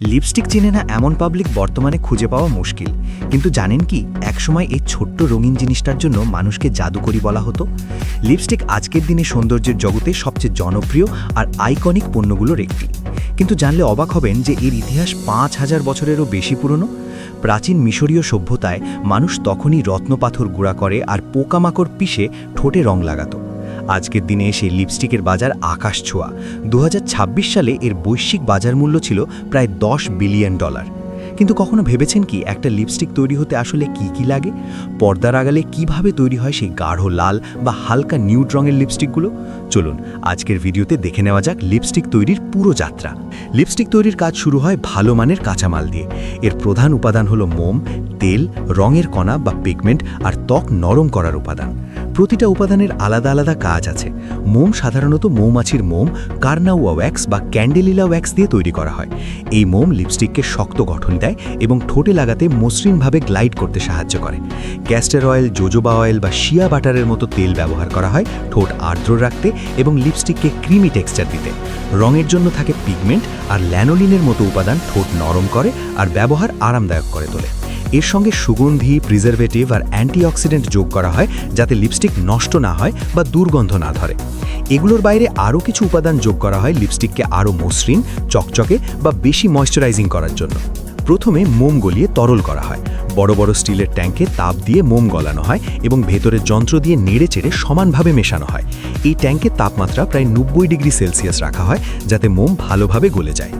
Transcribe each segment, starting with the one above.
Lipstick চেনে না এমন পাবলিক বর্তমানে খুঁজে পাওয়া মুশকিল, কিন্তু জানেন কি একসময় এই ছোট্ট রঙিন জিনিসটার জন্য মানুষকে জাদুকরি বলা হতো। লিপস্টিক আজকের দিনে সৌন্দর্যের জগতে সবচেয়ে জনপ্রিয় আর আইকনিক পণ্যগুলোর একটি, কিন্তু জানলে অবাক হবেন যে এর ইতিহাস ৫,০০০ বছরেরও বেশি পুরনো। প্রাচীন মিশরীয় সভ্যতায় মানুষ তখনই রত্নপাথর গুঁড়া করে আর পোকামাকড় পিষে ঠোঁটে রং লাগাতো। আজকের দিনে সেই লিপস্টিকের বাজার আকাশ ছোঁয়া। ২০২৬ সালে এর বৈশ্বিক বাজার মূল্য ছিল প্রায় $10 বিলিয়ন। কিন্তু কখনো ভেবেছেন কি একটা লিপস্টিক তৈরি হতে আসলে কি লাগে? পর্দার আড়ালে কিভাবে তৈরি হয় সেই গাঢ় লাল বা হালকা নিউড রঙের লিপস্টিকগুলো? চলুন আজকের ভিডিওতে দেখে নেওয়া যাক লিপস্টিক তৈরির পুরো যাত্রা। লিপস্টিক তৈরির কাজ শুরু হয় ভালো মানের কাঁচামাল দিয়ে। এর প্রধান উপাদান হলো মোম, তেল, রঙের কণা বা পিগমেন্ট আর ত্বক নরম করার উপাদান। প্রতিটা উপাদানের আলাদা আলাদা কাজ আছে। মোম সাধারণত মৌমাছির মোম, কার্নাউয়া ওয়্যাক্স বা ক্যান্ডেলিলা ওয়্যাক্স দিয়ে তৈরি করা হয়। এই মোম লিপস্টিককে শক্ত গঠন দেয় এবং ঠোঁটে লাগাতে মসৃণভাবে গ্লাইড করতে সাহায্য করে। ক্যাস্টর অয়েল, জোজোবা অয়েল বা শিয়া বাটারের মতো তেল ব্যবহার করা হয় ঠোঁট আর্দ্র রাখতে এবং লিপস্টিককে ক্রিমি টেক্সচার দিতে। রঙের জন্য থাকে পিগমেন্ট আর ল্যানোলিনের মতো উপাদান ঠোঁট নরম করে আর ব্যবহার আরামদায়ক করে তোলে। এর সঙ্গে সুগন্ধি, প্রিজারভেটিভ আর অ্যান্টিঅক্সিডেন্ট যোগ করা হয় যাতে লিপস্টিক নষ্ট না হয় বা দুর্গন্ধ না ধরে। এগুলোর বাইরে আরও কিছু উপাদান যোগ করা হয় লিপস্টিককে আরও মসৃণ, চকচকে বা বেশি ময়শ্চারাইজিং করার জন্য। প্রথমে মোম গলিয়ে তরল করা হয়। বড় বড় স্টিলের ট্যাঙ্কে তাপ দিয়ে মোম গলানো হয় এবং ভেতরের যন্ত্র দিয়ে নেড়েচেড়ে সমানভাবে মেশানো হয়। এই ট্যাঙ্কের তাপমাত্রা প্রায় ৯০ ডিগ্রি সেলসিয়াস রাখা হয় যাতে মোম ভালোভাবে গলে যায়।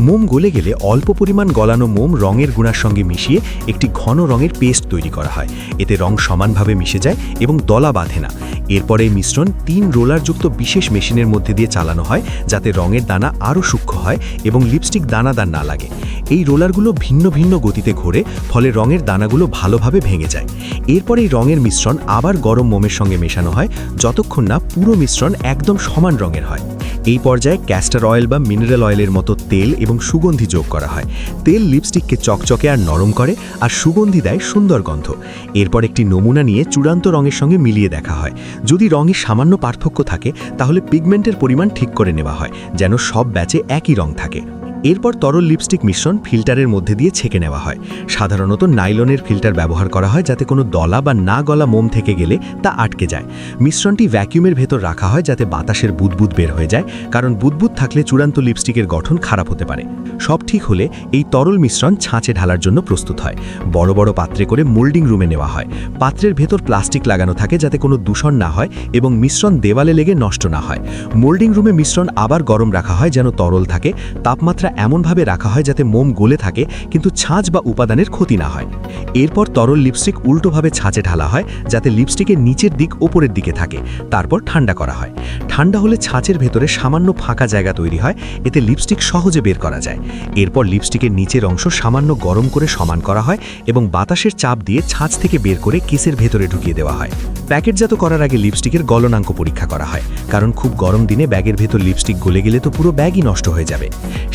মোম গলে গেলে অল্প পরিমাণ গলানো মোম রঙের গুঁড়ার সঙ্গে মিশিয়ে একটি ঘন রঙের পেস্ট তৈরি করা হয়। এতে রং সমানভাবে মিশে যায় এবং দলা বাঁধে না। এরপর এই মিশ্রণ ৩ রোলারযুক্ত বিশেষ মেশিনের মধ্যে দিয়ে চালানো হয় যাতে রঙের দানা আরও সূক্ষ্ম হয় এবং লিপস্টিক দানাদার না লাগে। এই রোলারগুলো ভিন্ন ভিন্ন গতিতে ঘোরে, ফলে রঙের দানাগুলো ভালোভাবে ভেঙে যায়। এরপর এই রঙের মিশ্রণ আবার গরম মোমের সঙ্গে মেশানো হয় যতক্ষণ না পুরো মিশ্রণ একদম সমান রঙের হয়। এই পর্যায়ে ক্যাস্টর অয়েল বা মিনারেল অয়েলের মতো তেল এবং সুগন্ধি যোগ করা হয়। তেল লিপস্টিককে চকচকে আর নরম করে আর সুগন্ধি দেয় সুন্দর গন্ধ। এরপর একটি নমুনা নিয়ে চূড়ান্ত রঙের সঙ্গে মিলিয়ে দেখা হয়। যদি রঙে সামান্য পার্থক্য থাকে তাহলে পিগমেন্টের পরিমাণ ঠিক করে নেওয়া হয় যেন সব ব্যাচে একই রং থাকে। এরপর তরল লিপস্টিক মিশ্রণ ফিল্টারের মধ্যে দিয়ে ছেঁকে নেওয়া হয়। সাধারণত নাইলনের ফিল্টার ব্যবহার করা হয় যাতে কোনো দলা বা না গলা মোম থেকে গেলে তা আটকে যায়। মিশ্রণটি ভ্যাকিউমের ভেতর রাখা হয় যাতে বাতাসের বুদবুদ বের হয়ে যায়, কারণ বুদবুদ থাকলে চূড়ান্ত লিপস্টিকের গঠন খারাপ হতে পারে। সব ঠিক হলে এই তরল মিশ্রণ ছাঁচে ঢালার জন্য প্রস্তুত হয়। বড় বড় পাত্রে করে মোল্ডিং রুমে নেওয়া হয়। পাত্রের ভেতর প্লাস্টিক লাগানো থাকে যাতে কোনো দূষণ না হয় এবং মিশ্রণ দেওয়ালে লেগে নষ্ট না হয়। মোল্ডিং রুমে মিশ্রণ আবার গরম রাখা হয় যেন তরল থাকে। তাপমাত্রা এমনভাবে রাখা হয় যাতে মোম গলে থাকে কিন্তু ছাঁচ বা উপাদানের ক্ষতি না হয়। এরপর তরল লিপস্টিক উল্টোভাবে ছাঁচে ঢালা হয় যাতে লিপস্টিকের নিচের দিক ওপরের দিকে থাকে। তারপর ঠান্ডা করা হয়। ঠান্ডা হলে ছাঁচের ভেতরে সামান্য ফাঁকা জায়গা তৈরি হয়, এতে লিপস্টিক সহজে বের করা যায়। এরপর লিপস্টিকের নিচের অংশ সামান্য গরম করে সমান করা হয় এবং বাতাসের চাপ দিয়ে ছাঁচ থেকে বের করে কেসের ভেতরে ঢুকিয়ে দেওয়া হয়। প্যাকেটজাত করার আগে লিপস্টিকের গলনাঙ্ক পরীক্ষা করা হয়, কারণ খুব গরম দিনে ব্যাগের ভেতর লিপস্টিক গলে গেলে তো পুরো ব্যাগই নষ্ট হয়ে যাবে।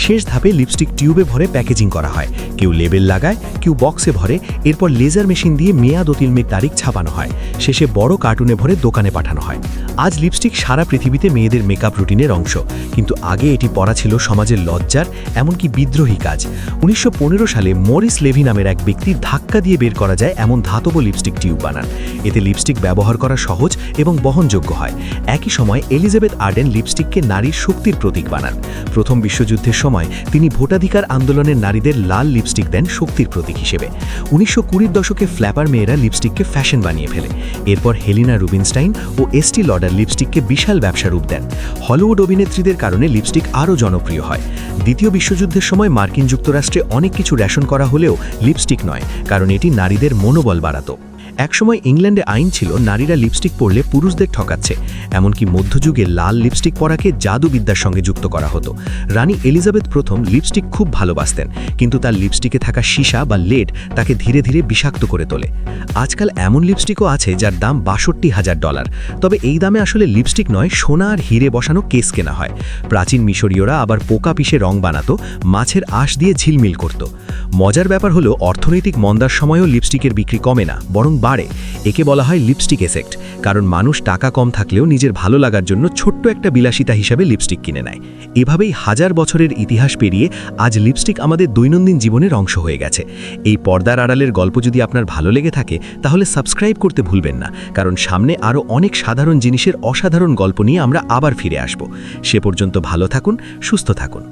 শেষ ধাপে লিপস্টিক টিউবে ভরে প্যাকেজিং করা হয়। কেউ লেবেল লাগায়, কেউ বক্সে ভরে। এরপর লেজার মেশিন দিয়ে মেয়াদ উত্তীর্ণের তারিখ ছাপানো হয়। শেষে বড় কার্টুনে ভরে দোকানে পাঠানো হয়। আজ লিপস্টিক সারা পৃথিবীতে মেয়েদের মেকআপ রুটিনের অংশ, কিন্তু আগে এটি পরা ছিল সমাজের লজ্জার, এমনকি বিদ্রোহী কাজ। ১৯১৫ সালে মরিস লেভি নামের এক ব্যক্তি ধাক্কা দিয়ে বের করা যায় এমন ধাতব লিপস্টিক টিউব বানান। এতে লিপস্টিক ব্যবহার করা সহজ এবং বহনযোগ্য হয়। একই সময় এলিজাবেথ আর্ডেন লিপস্টিককে নারীর শক্তির প্রতীক বানান। প্রথম বিশ্বযুদ্ধের সময় তিনি ভোটাধিকার আন্দোলনের নারীদের লাল লিপস্টিক দেন শক্তির প্রতীক হিসেবে। ১৯২০ দশকে ফ্ল্যাপার মেয়েরা লিপস্টিককে ফ্যাশন বানিয়ে ফেলে। এরপর হেলিনা রুবিনস্টাইন ও এস্টি লডার লিপস্টিককে বিশাল ব্যবসা রূপ দেন। হলিউড অভিনেত্রীদের কারণে লিপস্টিক আরও জনপ্রিয় হয়। দ্বিতীয় বিশ্বযুদ্ধের সময় মার্কিন যুক্তরাষ্ট্রে অনেক কিছু রেশন করা হলেও লিপস্টিক নয়, কারণ এটি নারীদের মনোবল বাড়াতো। একসময় ইংল্যান্ডে আইন ছিল নারীরা লিপস্টিক পরলে পুরুষদের ঠকাচ্ছে। এমনকি মধ্যযুগে লাল লিপস্টিক পরাকে জাদুবিদ্যার সঙ্গে যুক্ত করা হতো। রানী এলিজাবেথ প্রথম লিপস্টিক খুব ভালোবাসতেন, কিন্তু তার লিপস্টিকে থাকা সীসা বা লেড তাকে ধীরে ধীরে বিষাক্ত করে তোলে। আজকাল এমন লিপস্টিকও আছে যার দাম $৬২,০০০। তবে এই দামে আসলে লিপস্টিক নয়, সোনা আর হিরে বসানো কেস কেনা হয়। প্রাচীন মিশরীয়রা আবার পোকা পিষে রং বানাতো, মাছের আঁশ দিয়ে ঝিলমিল করত। মজার ব্যাপার হলো অর্থনৈতিক মন্দার সময়ও লিপস্টিকের বিক্রি কমে না, বরং বাড়ে। একে বলা হয় লিপস্টিক এফেক্ট, কারণ মানুষ টাকা কম থাকলেও নিজের ভালো লাগার জন্য ছোট্ট একটা বিলাসিতা হিসাবে লিপস্টিক কিনে নেয়। এভাবেই হাজার বছরের ইতিহাস পেরিয়ে আজ লিপস্টিক আমাদের দৈনন্দিন জীবনের অংশ হয়ে গেছে। এই পর্দার আড়ালের গল্প যদি আপনার ভালো লেগে থাকে তাহলে সাবস্ক্রাইব করতে ভুলবেন না, কারণ সামনে আরও অনেক সাধারণ জিনিসের অসাধারণ গল্প নিয়ে আমরা আবার ফিরে আসব। সে পর্যন্ত ভালো থাকুন, সুস্থ থাকুন।